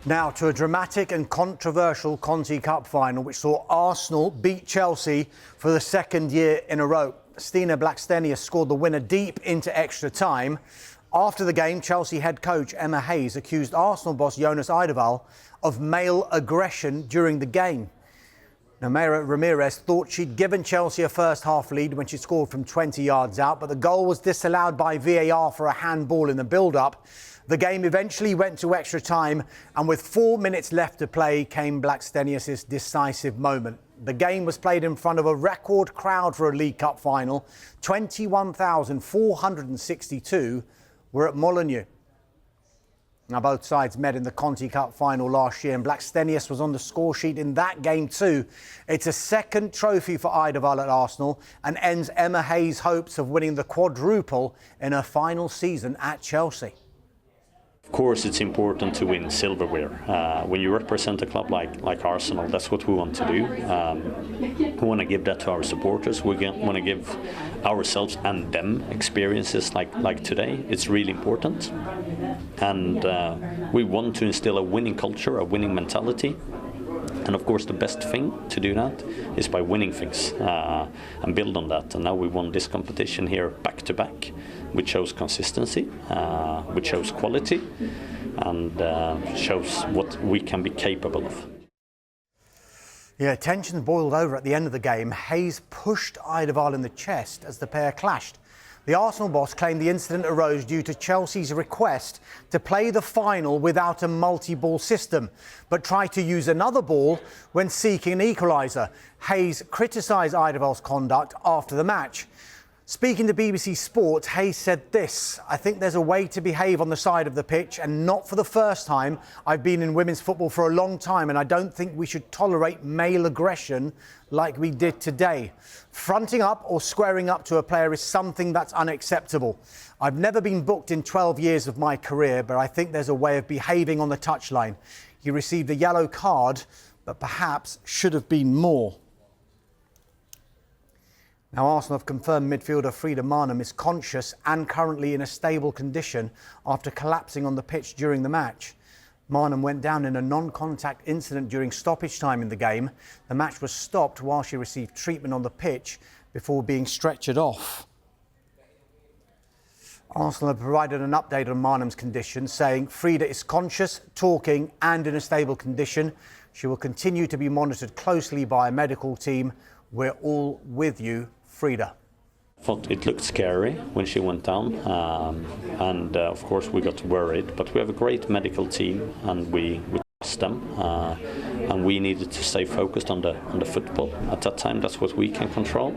Now to a dramatic and controversial Conti Cup final, which saw Arsenal beat Chelsea for the second year in a row. Stina Blackstenius scored the winner deep into extra time. After the game, Chelsea head coach Emma Hayes accused Arsenal boss Jonas Eidevall of male aggression during the game. Now, Mayra Ramirez thought she'd given Chelsea a first-half lead when she scored from 20 yards out, but the goal was disallowed by VAR for a handball in the build-up. The game eventually went to extra time, and with 4 minutes left to play came Blackstenius' decisive moment. The game was played in front of a record crowd for a League Cup final. 21,462 were at Molineux. Now, both sides met in the Conti Cup final last year, and Blackstenius was on the score sheet in that game too. It's a second trophy for Eidevall at Arsenal and ends Emma Hayes' hopes of winning the quadruple in her final season at Chelsea. Of course, it's important to win silverware. When you represent a club like Arsenal, that's what we want to do. We want to give that to our supporters. We want to give ourselves and them experiences like today. It's really important. And we want to instill a winning culture, a winning mentality. And of course, the best thing to do that is by winning things and build on that. And now we won this competition here back to back, which shows consistency, which shows quality, and shows what we can be capable of. Yeah, tensions boiled over at the end of the game. Hayes pushed Eidevall in the chest as the pair clashed. The Arsenal boss claimed the incident arose due to Chelsea's request to play the final without a multi-ball system, but tried to use another ball when seeking an equaliser. Hayes criticised Eidevall's conduct after the match. Speaking to BBC Sport, Hayes said this: "I think there's a way to behave on the side of the pitch, and not for the first time. I've been in women's football for a long time, and I don't think we should tolerate male aggression like we did today. Fronting up or squaring up to a player is something that's unacceptable. I've never been booked in 12 years of my career, but I think there's a way of behaving on the touchline. He received a yellow card, but perhaps should have been more." Now, Arsenal have confirmed midfielder Frida Maanum is conscious and currently in a stable condition after collapsing on the pitch during the match. Maanum went down in a non-contact incident during stoppage time in the game. The match was stopped while she received treatment on the pitch before being stretchered off. Arsenal have provided an update on Maanum's condition, saying Frida is conscious, talking and in a stable condition. She will continue to be monitored closely by a medical team. We're all with you, Frida. I thought it looked scary when she went down, and of course we got worried, but we have a great medical team and we trust them, and we needed to stay focused on the football at that time. That's what we can control.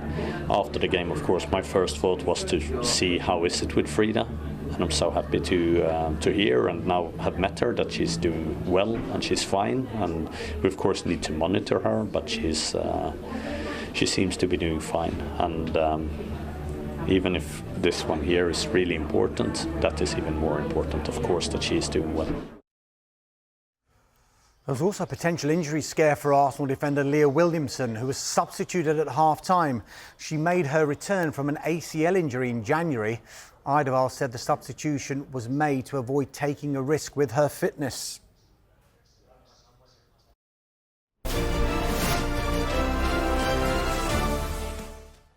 After the game, of course, my first thought was to see how is it with Frida, and I'm so happy to hear and now have met her that she's doing well and she's fine, and we of course need to monitor her, but she seems to be doing fine, and even if this one here is really important, that is even more important, of course, that she is doing well. There was also a potential injury scare for Arsenal defender Leah Williamson, who was substituted at half-time. She made her return from an ACL injury in January. Eidevall said the substitution was made to avoid taking a risk with her fitness.